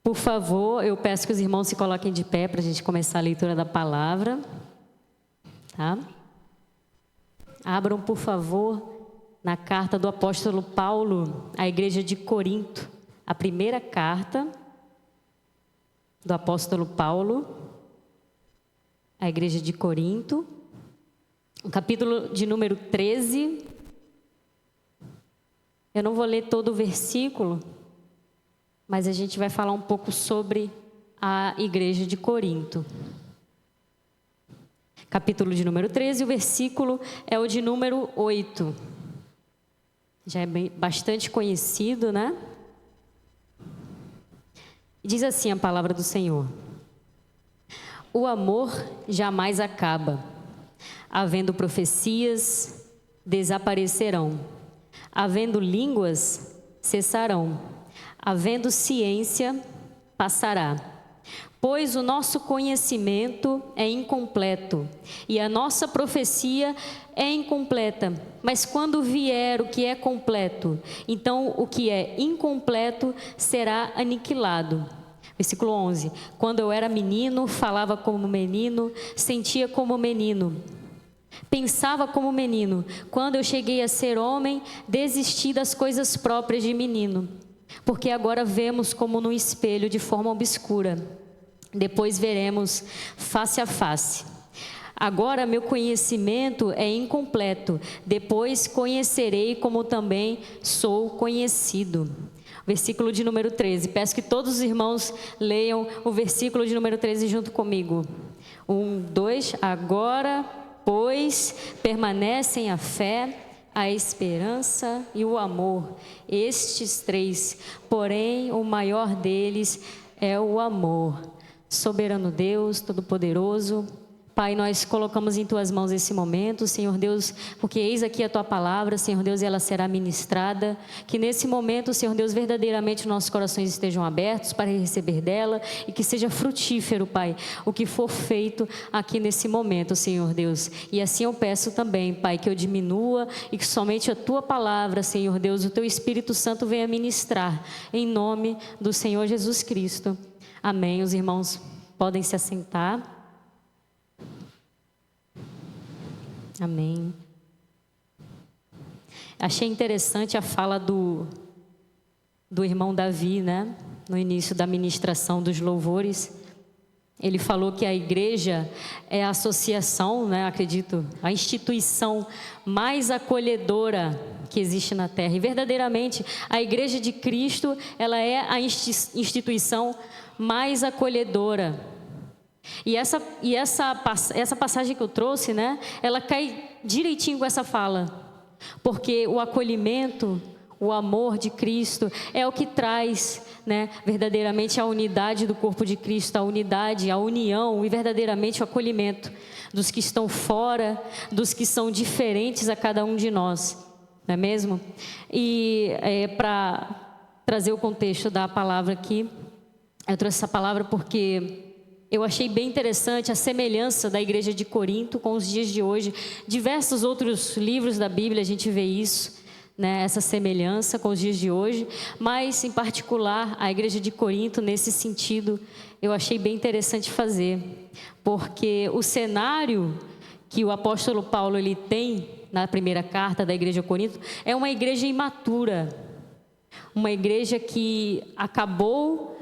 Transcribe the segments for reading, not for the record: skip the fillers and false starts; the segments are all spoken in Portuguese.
Por favor, eu peço que os irmãos se coloquem de pé para a gente começar a leitura da palavra. Tá? Abram, por favor, na carta do apóstolo Paulo à igreja de Corinto. A primeira carta do apóstolo Paulo à igreja de Corinto. O capítulo de número 13. Eu não vou ler todo o versículo, mas a gente vai falar um pouco sobre a igreja de Corinto. Capítulo de número 13, o versículo é o de número 8. Já é bastante conhecido, né? Diz assim a palavra do Senhor: o amor jamais acaba. Havendo profecias, desaparecerão. Havendo línguas, cessarão. Havendo ciência, passará. Pois o nosso conhecimento é incompleto e a nossa profecia é incompleta. Mas quando vier o que é completo, então o que é incompleto será aniquilado. Versículo 11. Quando eu era menino, falava como menino, sentia como menino, pensava como menino. Quando eu cheguei a ser homem, desisti das coisas próprias de menino. Porque agora vemos como no espelho de forma obscura. Depois veremos face a face. Agora meu conhecimento é incompleto. Depois conhecerei como também sou conhecido. Versículo de número 13. Peço que todos os irmãos leiam o versículo de número 13 junto comigo. 1, 2. Agora, pois, permanecem a fé, a esperança e o amor. Estes três, porém, o maior deles é o amor. Soberano Deus, Todo-Poderoso, Pai, nós colocamos em Tuas mãos esse momento, Senhor Deus, porque eis aqui a Tua palavra, Senhor Deus, e ela será ministrada. Que nesse momento, Senhor Deus, verdadeiramente nossos corações estejam abertos para receber dela e que seja frutífero, Pai, o que for feito aqui nesse momento, Senhor Deus. E assim eu peço também, Pai, que eu diminua e que somente a Tua palavra, Senhor Deus, o Teu Espírito Santo venha ministrar, em nome do Senhor Jesus Cristo. Amém. Os irmãos podem se assentar. Amém. Achei interessante a fala do irmão Davi, né? No início da ministração dos louvores. Ele falou que a igreja é a associação, né? Acredito, a instituição mais acolhedora que existe na terra. E verdadeiramente, a igreja de Cristo, ela é a instituição mais acolhedora. E essa passagem que eu trouxe, né, ela cai direitinho com essa fala, porque o acolhimento, o amor de Cristo é o que traz, né, verdadeiramente a unidade do corpo de Cristo, a unidade, a união e verdadeiramente o acolhimento dos que estão fora, dos que são diferentes a cada um de nós, não é mesmo? E para trazer o contexto da palavra aqui, eu trouxe essa palavra porque eu achei bem interessante a semelhança da igreja de Corinto com os dias de hoje. Diversos outros livros da Bíblia a gente vê isso, né? Essa semelhança com os dias de hoje. Mas, em particular, a igreja de Corinto, nesse sentido, eu achei bem interessante fazer. Porque o cenário que o apóstolo Paulo ele tem na primeira carta da igreja de Corinto é uma igreja imatura. Uma igreja que acabou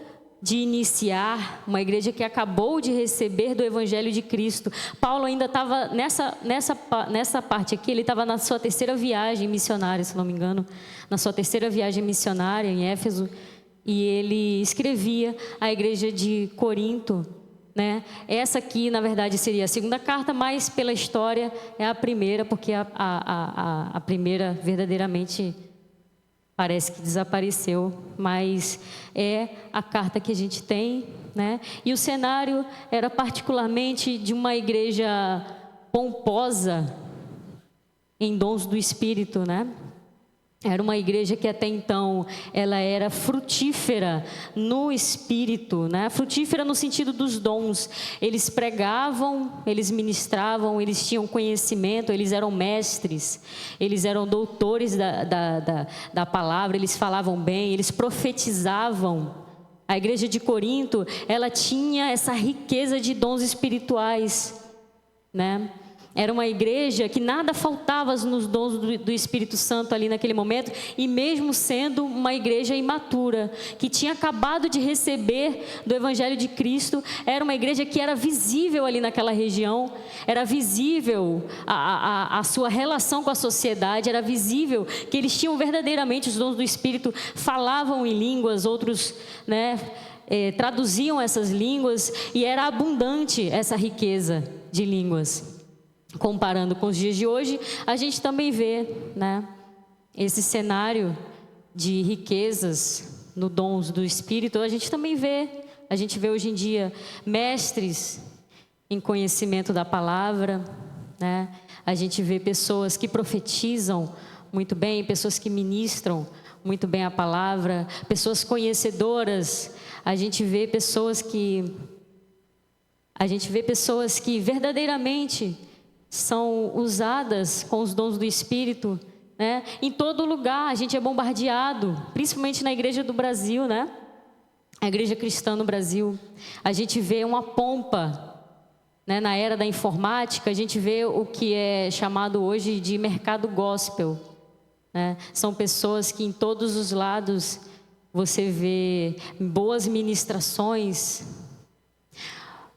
de iniciar, uma igreja que acabou de receber do Evangelho de Cristo. Paulo ainda estava nessa parte aqui, ele estava na sua terceira viagem missionária, se não me engano, na sua terceira viagem missionária em Éfeso, e ele escrevia à igreja de Corinto, né? Essa aqui, na verdade, seria a segunda carta, mas pela história é a primeira, porque a primeira verdadeiramente parece que desapareceu, mas é a carta que a gente tem, né? E o cenário era particularmente de uma igreja pomposa em dons do Espírito, né? Era uma igreja que até então ela era frutífera no Espírito, né? Frutífera no sentido dos dons. Eles pregavam, eles ministravam, eles tinham conhecimento, eles eram mestres, eles eram doutores da palavra, eles falavam bem, eles profetizavam. A igreja de Corinto, ela tinha essa riqueza de dons espirituais, né? Era uma igreja que nada faltava nos dons do Espírito Santo ali naquele momento, e mesmo sendo uma igreja imatura, que tinha acabado de receber do Evangelho de Cristo, era uma igreja que era visível ali naquela região, era visível a sua relação com a sociedade, era visível que eles tinham verdadeiramente os dons do Espírito, falavam em línguas, outros, né, traduziam essas línguas, e era abundante essa riqueza de línguas. Comparando com os dias de hoje, a gente também vê, né, esse cenário de riquezas no dons do Espírito. A gente vê hoje em dia mestres em conhecimento da palavra, né? A gente vê pessoas que profetizam muito bem, pessoas que ministram muito bem a palavra, pessoas conhecedoras. A gente vê pessoas que verdadeiramente são usadas com os dons do Espírito, né? Em todo lugar a gente é bombardeado, principalmente na igreja do Brasil, né? A igreja cristã no Brasil. A gente vê uma pompa, né? Na era da informática, a gente vê o que é chamado hoje de mercado gospel, né? São pessoas que em todos os lados você vê boas ministrações,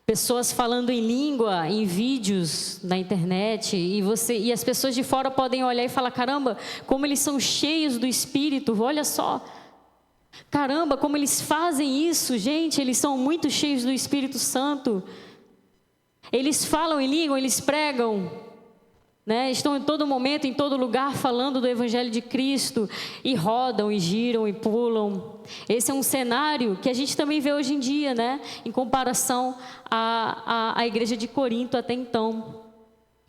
pessoas falando em língua, em vídeos na internet, e as pessoas de fora podem olhar e falar: caramba, como eles são cheios do Espírito, olha só, caramba, como eles fazem isso, gente, eles são muito cheios do Espírito Santo, eles falam em língua, eles pregam, né? Estão em todo momento, em todo lugar falando do Evangelho de Cristo, e rodam, e giram, e pulam. Esse é um cenário que a gente também vê hoje em dia, né? Em comparação à igreja de Corinto até então.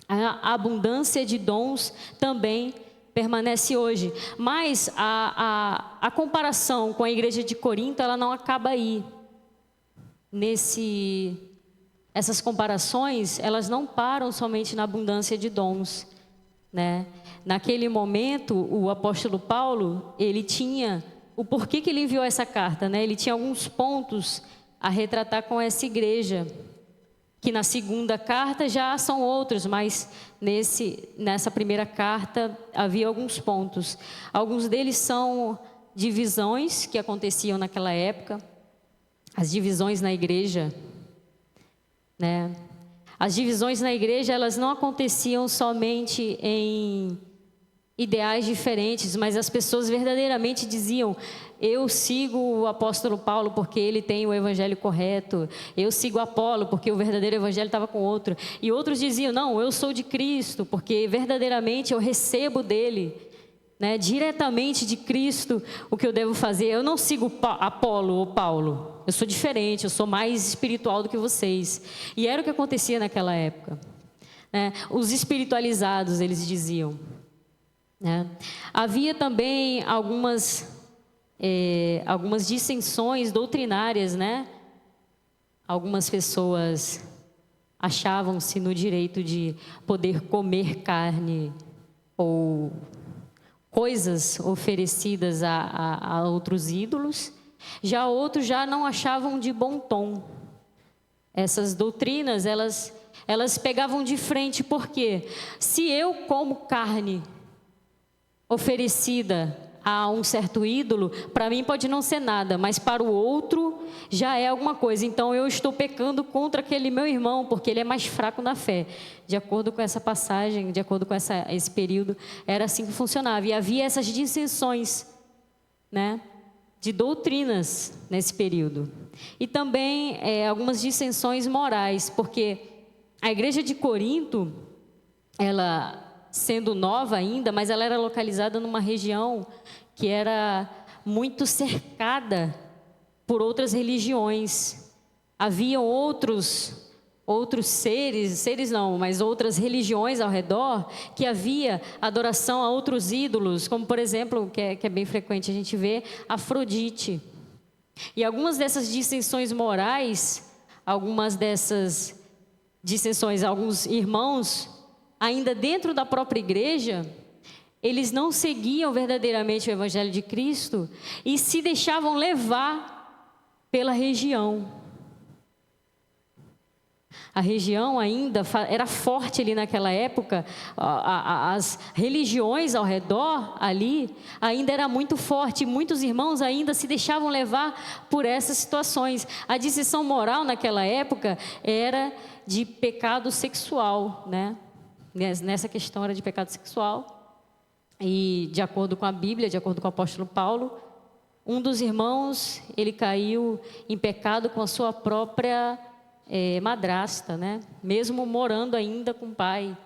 A abundância de dons também permanece hoje. Mas a comparação com a igreja de Corinto, ela não acaba aí. Essas comparações, elas não param somente na abundância de dons, né? Naquele momento, o apóstolo Paulo, ele tinha o porquê que ele enviou essa carta, né? Ele tinha alguns pontos a retratar com essa igreja, que na segunda carta já são outros, mas nessa primeira carta havia alguns pontos. Alguns deles são divisões que aconteciam naquela época, as divisões na igreja, né? As divisões na igreja, elas não aconteciam somente em ideais diferentes, mas as pessoas verdadeiramente diziam: eu sigo o apóstolo Paulo porque ele tem o evangelho correto, eu sigo Apolo porque o verdadeiro evangelho estava com outro, e outros diziam: não, eu sou de Cristo porque verdadeiramente eu recebo dele, né, diretamente de Cristo o que eu devo fazer. Eu não sigo Apolo ou Paulo, eu sou diferente, eu sou mais espiritual do que vocês. E era o que acontecia naquela época, né? Os espiritualizados, eles diziam, né? Havia também algumas dissensões doutrinárias, né? Algumas pessoas achavam-se no direito de poder comer carne ou coisas oferecidas a outros ídolos. Já outros já não achavam de bom tom. Essas doutrinas, elas pegavam de frente, porque se eu como carne oferecida a um certo ídolo, para mim pode não ser nada, mas para o outro já é alguma coisa. Então eu estou pecando contra aquele meu irmão, porque ele é mais fraco na fé. De acordo com essa passagem, de acordo com esse período, era assim que funcionava. E havia essas dissensões, né, de doutrinas nesse período. E também algumas dissensões morais, porque a igreja de Corinto, ela sendo nova ainda, mas ela era localizada numa região que era muito cercada por outras religiões. Haviam outros seres não, mas outras religiões ao redor, que havia adoração a outros ídolos, como por exemplo, que é bem frequente a gente ver, Afrodite. E algumas dessas dissensões morais, algumas dessas dissensões, alguns irmãos, ainda dentro da própria igreja, eles não seguiam verdadeiramente o evangelho de Cristo e se deixavam levar pela região. A região ainda era forte ali naquela época, as religiões ao redor ali ainda era muito forte, muitos irmãos ainda se deixavam levar por essas situações. A decisão moral naquela época era de pecado sexual, né? Nessa questão era de pecado sexual, e de acordo com a Bíblia, de acordo com o apóstolo Paulo, um dos irmãos, ele caiu em pecado com a sua própria madrasta, né? Mesmo morando ainda com o pai.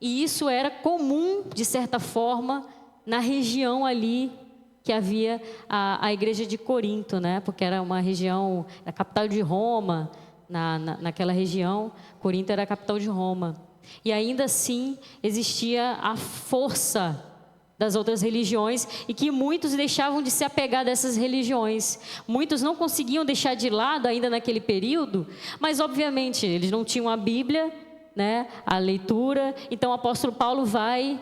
E isso era comum, de certa forma, na região ali que havia a igreja de Corinto, né? Porque era uma região, a capital de Roma, naquela região, Corinto era a capital de Roma. E ainda assim existia a força das outras religiões, e que muitos deixavam de se apegar dessas religiões. Muitos não conseguiam deixar de lado ainda naquele período, mas obviamente eles não tinham a Bíblia, né, a leitura. Então o apóstolo Paulo vai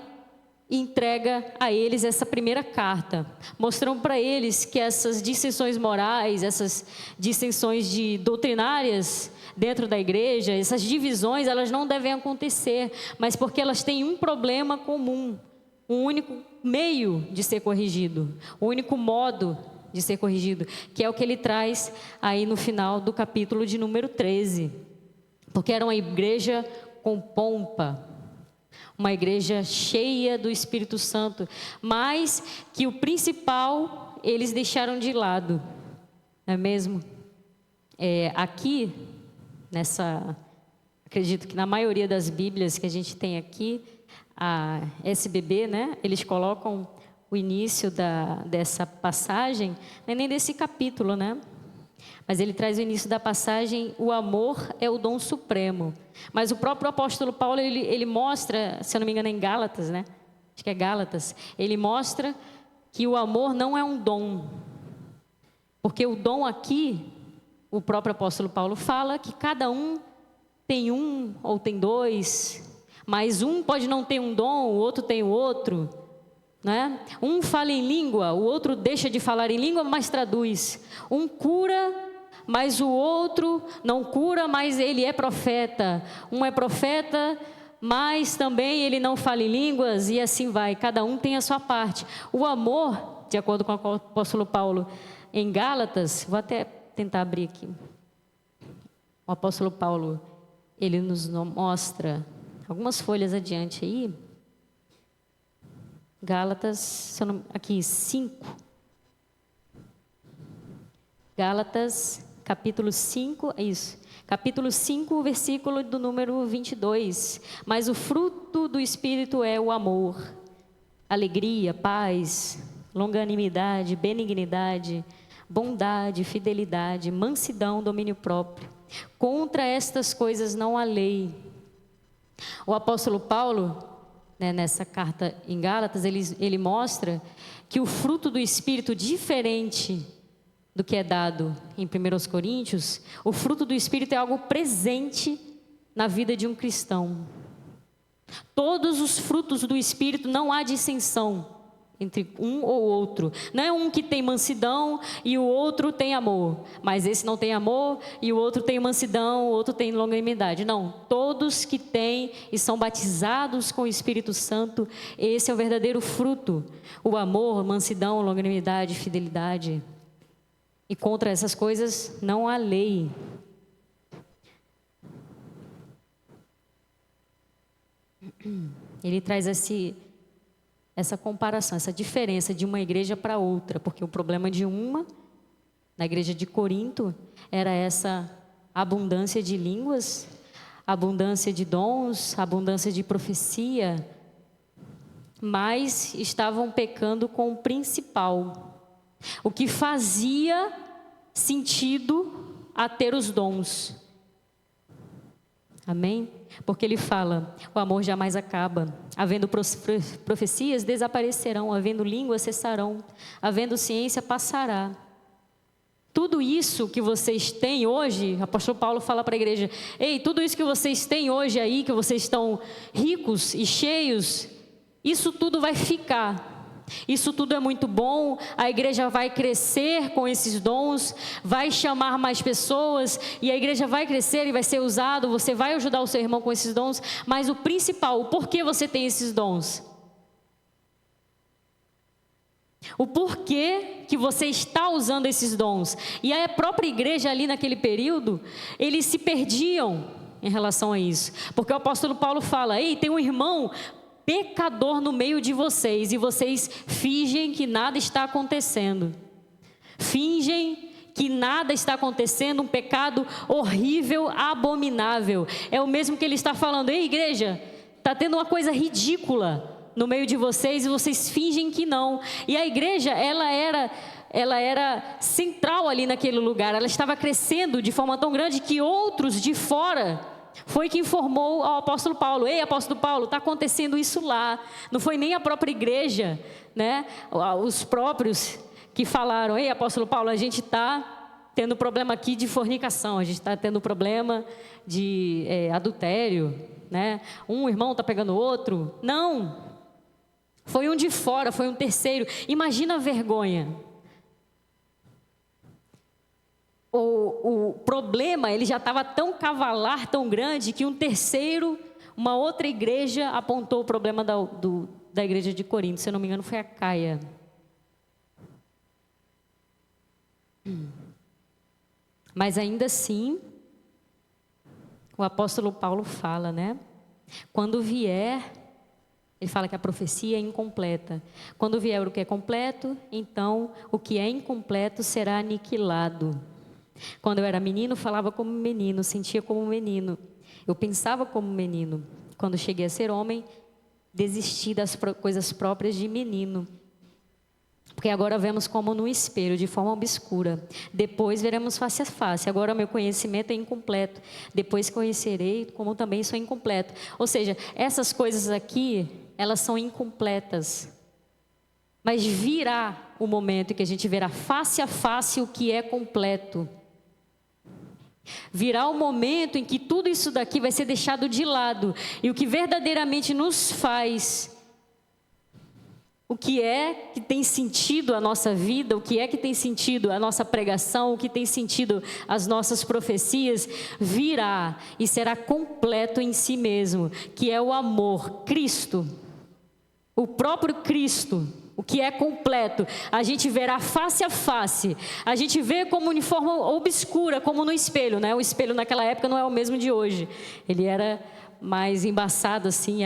e entrega a eles essa primeira carta, mostrando para eles que essas dissensões morais, essas dissensões doutrinárias dentro da igreja, essas divisões, elas não devem acontecer, mas porque elas têm um problema comum, um único meio de ser corrigido, o único modo de ser corrigido, que é o que ele traz aí no final do capítulo de número 13. Porque era uma igreja com pompa, uma igreja cheia do Espírito Santo, mas que o principal eles deixaram de lado, não é mesmo? Aqui, acredito que na maioria das Bíblias que a gente tem aqui, a SBB, né? Eles colocam o início dessa passagem, não é nem desse capítulo, né? Mas ele traz o início da passagem: o amor é o dom supremo. Mas o próprio apóstolo Paulo, ele mostra, se eu não me engano é em Gálatas, né? Acho que é Gálatas. Ele mostra que o amor não é um dom. Porque o dom aqui, o próprio apóstolo Paulo fala que cada um tem um ou tem dois, mas um pode não ter um dom, o outro tem o outro, né? Um fala em língua, o outro deixa de falar em língua, mas traduz. Um cura, mas o outro não cura, mas ele é profeta. Um é profeta, mas também ele não fala em línguas, e assim vai. Cada um tem a sua parte. O amor, de acordo com o apóstolo Paulo, em Gálatas, vou até tentar abrir aqui. O apóstolo Paulo, ele nos mostra algumas folhas adiante aí, Gálatas, aqui 5, Gálatas, capítulo 5, capítulo 5, versículo do número 22, mas o fruto do Espírito é o amor, alegria, paz, longanimidade, benignidade, bondade, fidelidade, mansidão, domínio próprio. Contra estas coisas não há lei. O apóstolo Paulo, né, nessa carta em Gálatas, ele mostra que o fruto do Espírito, diferente do que é dado em 1 Coríntios, o fruto do Espírito é algo presente na vida de um cristão. Todos os frutos do Espírito, não há dissensão entre um ou outro. Não é um que tem mansidão e o outro tem amor, mas esse não tem amor e o outro tem mansidão, o outro tem longanimidade. Não, todos que têm e são batizados com o Espírito Santo, esse é o verdadeiro fruto: o amor, mansidão, longanimidade, fidelidade. E contra essas coisas não há lei. Ele traz essa comparação, essa diferença de uma igreja para outra, porque o problema de na igreja de Corinto, era essa abundância de línguas, abundância de dons, abundância de profecia, mas estavam pecando com o principal, o que fazia sentido a ter os dons. Amém? Porque ele fala: o amor jamais acaba. Havendo profecias, desaparecerão. Havendo língua, cessarão. Havendo ciência, passará. Tudo isso que vocês têm hoje, o apóstolo Paulo fala para a igreja: ei, tudo isso que vocês têm hoje aí, que vocês estão ricos e cheios, isso tudo vai ficar. Isso tudo é muito bom, a igreja vai crescer com esses dons, vai chamar mais pessoas, e a igreja vai crescer e vai ser usado, você vai ajudar o seu irmão com esses dons, mas o principal, o porquê você tem esses dons? O porquê que você está usando esses dons? E a própria igreja ali naquele período, eles se perdiam em relação a isso, porque o apóstolo Paulo fala: ei, tem um irmão pecador no meio de vocês, e vocês fingem que nada está acontecendo, fingem que nada está acontecendo, um pecado horrível, abominável. É o mesmo que ele está falando: ei, igreja, está tendo uma coisa ridícula no meio de vocês, e vocês fingem que não. E a igreja, ela era central ali naquele lugar, ela estava crescendo de forma tão grande que outros de fora foi que informou ao apóstolo Paulo: ei, apóstolo Paulo, está acontecendo isso lá. Não foi nem a própria igreja, né? Os próprios que falaram: ei, apóstolo Paulo, a gente está tendo problema aqui de fornicação, a gente está tendo problema de adultério, né? Um irmão está pegando o outro. Não, foi um de fora, foi um terceiro. Imagina a vergonha. O problema, ele já estava tão cavalar, tão grande, que um terceiro, uma outra igreja apontou o problema da igreja de Corinto. Se eu não me engano, foi a Caia. Mas ainda assim, o apóstolo Paulo fala, né? Quando vier, ele fala que a profecia é incompleta. Quando vier o que é completo, então o que é incompleto será aniquilado. Quando eu era menino, falava como menino, sentia como menino, eu pensava como menino. Quando cheguei a ser homem, desisti das coisas próprias de menino. Porque agora vemos como no espelho, de forma obscura. Depois veremos face a face. Agora meu conhecimento é incompleto. Depois conhecerei como também sou incompleto. Ou seja, essas coisas aqui, elas são incompletas. Mas virá o momento em que a gente verá face a face o que é completo. Virá o momento em que tudo isso daqui vai ser deixado de lado, e o que verdadeiramente nos faz, o que é que tem sentido a nossa vida, o que é que tem sentido a nossa pregação, o que tem sentido as nossas profecias, virá e será completo em si mesmo, que é o amor, Cristo, o próprio Cristo. O que é completo, a gente verá face a face, a gente vê como de forma obscura, como no espelho, né? O espelho naquela época não é o mesmo de hoje, ele era mais embaçado assim,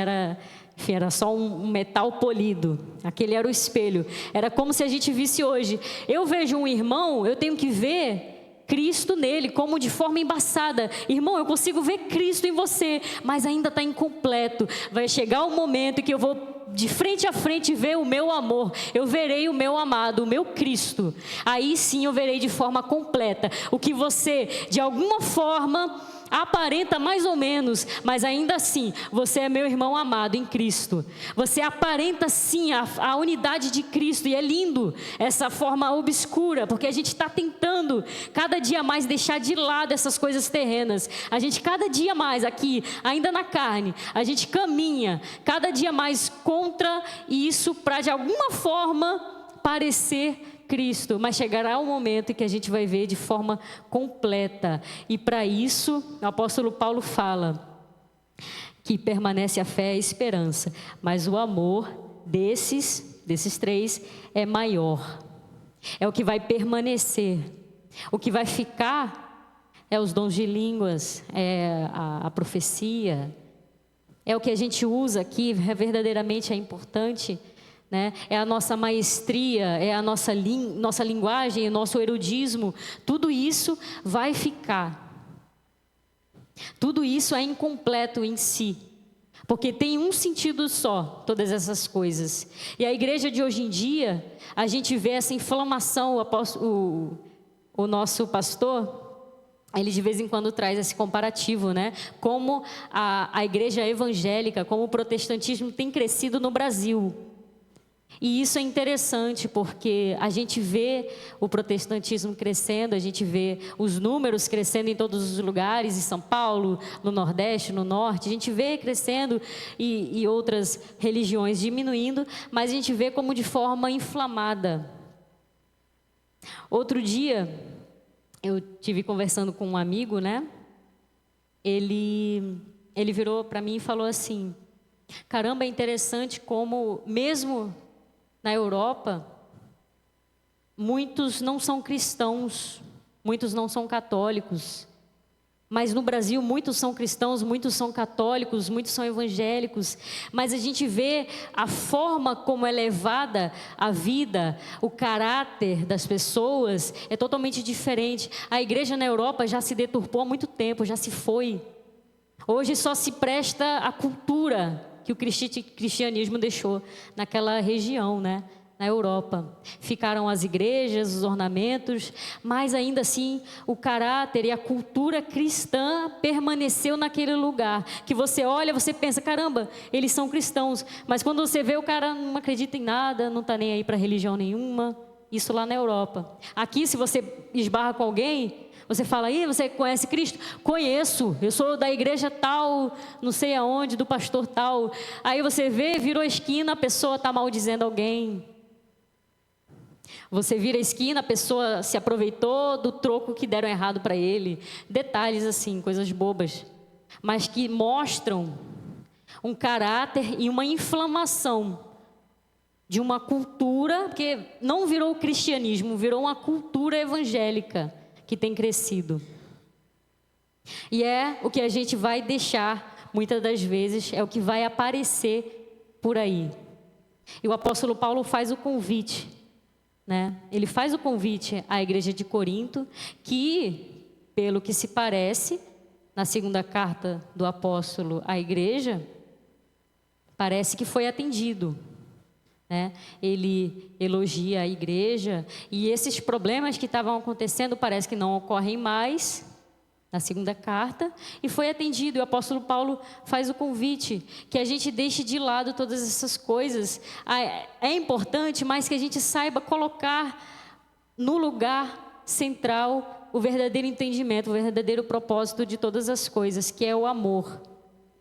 enfim, era só um metal polido, aquele era o espelho, era como se a gente visse hoje. Eu vejo um irmão, eu tenho que ver Cristo nele, como de forma embaçada. Irmão, eu consigo ver Cristo em você, mas ainda está incompleto. Vai chegar o momento em que eu vou de frente a frente ver o meu amor, eu verei o meu amado, o meu Cristo. Aí sim eu verei de forma completa o que você, de alguma forma, aparenta mais ou menos, mas ainda assim, você é meu irmão amado em Cristo. Você aparenta sim a unidade de Cristo, e é lindo essa forma obscura, porque a gente está tentando cada dia mais deixar de lado essas coisas terrenas. A gente cada dia mais aqui, ainda na carne, a gente caminha cada dia mais contra isso para de alguma forma parecer Cristo, mas chegará o momento em que a gente vai ver de forma completa, e para isso o apóstolo Paulo fala que permanece a fé e a esperança, mas o amor desses três é maior, é o que vai permanecer. O que vai ficar é os dons de línguas, é a profecia, é o que a gente usa aqui, verdadeiramente é importante, né? É a nossa maestria, é a nossa linguagem, o nosso erudismo. Tudo isso vai ficar. Tudo isso é incompleto em si, porque tem um sentido só, todas essas coisas. E a igreja de hoje em dia, a gente vê essa inflamação. O nosso pastor, ele de vez em quando traz esse comparativo, né? Como a igreja evangélica, como o protestantismo tem crescido no Brasil. E isso é interessante porque a gente vê o protestantismo crescendo, a gente vê os números crescendo em todos os lugares, em São Paulo, no Nordeste, no Norte, a gente vê crescendo e outras religiões diminuindo, mas a gente vê como de forma inflamada. Outro dia, eu tive conversando com um amigo, né? Ele virou para mim e falou assim: caramba, é interessante como mesmo na Europa, muitos não são cristãos, muitos não são católicos, mas no Brasil muitos são cristãos, muitos são católicos, muitos são evangélicos, mas a gente vê a forma como é levada a vida, o caráter das pessoas é totalmente diferente. A igreja na Europa já se deturpou há muito tempo, já se foi. Hoje só se presta a cultura que o cristianismo deixou naquela região, né? Na Europa. Ficaram as igrejas, os ornamentos, mas ainda assim o caráter e a cultura cristã permaneceu naquele lugar. Que você olha, você pensa, caramba, eles são cristãos. Mas quando você vê, o cara não acredita em nada, não está nem aí para religião nenhuma. Isso lá na Europa. Aqui, se você esbarra com alguém, você fala, e você conhece Cristo? Conheço, eu sou da igreja tal, não sei aonde, do pastor tal. Aí você vê, virou a esquina, a pessoa está maldizendo alguém. Você vira a esquina, a pessoa se aproveitou do troco que deram errado para ele. Detalhes assim, coisas bobas, mas que mostram um caráter e uma inflamação de uma cultura, porque não virou o cristianismo, virou uma cultura evangélica que tem crescido. E é o que a gente vai deixar, muitas das vezes, é o que vai aparecer por aí. E o apóstolo Paulo faz o convite, né? Ele faz o convite à igreja de Corinto, que, pelo que se parece, na segunda carta do apóstolo à igreja, parece que foi atendido. Né? Ele elogia a igreja e esses problemas que estavam acontecendo parece que não ocorrem mais na segunda carta e foi atendido. E o apóstolo Paulo faz o convite que a gente deixe de lado todas essas coisas. É importante, mas que a gente saiba colocar no lugar central o verdadeiro entendimento, o verdadeiro propósito de todas as coisas, que é o amor.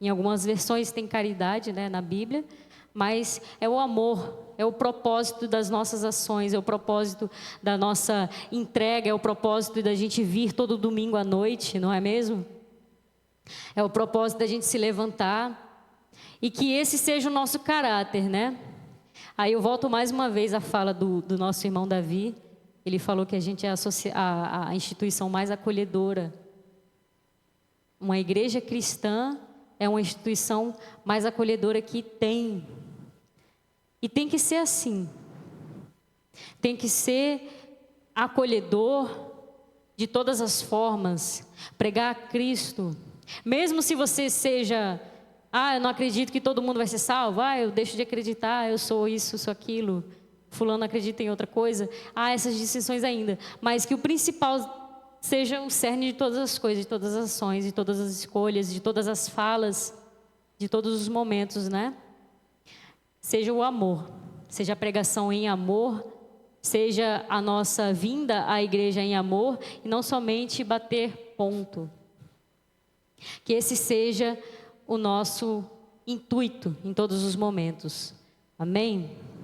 Em algumas versões tem caridade, né, na Bíblia, mas é o amor, é o propósito das nossas ações, é o propósito da nossa entrega, é o propósito da gente vir todo domingo à noite, não é mesmo? É o propósito da gente se levantar e que esse seja o nosso caráter, né? Aí eu volto mais uma vez à fala do nosso irmão Davi. Ele falou que a gente é a instituição mais acolhedora. Uma igreja cristã é uma instituição mais acolhedora que tem. E tem que ser assim. Tem que ser acolhedor de todas as formas. Pregar a Cristo. Mesmo se você seja, eu não acredito que todo mundo vai ser salvo. Eu deixo de acreditar, eu sou isso, sou aquilo. Fulano acredita em outra coisa. Essas distinções ainda. Mas que o principal seja o cerne de todas as coisas, de todas as ações, de todas as escolhas, de todas as falas, de todos os momentos, né? Seja o amor, seja a pregação em amor, seja a nossa vinda à igreja em amor e não somente bater ponto. Que esse seja o nosso intuito em todos os momentos. Amém?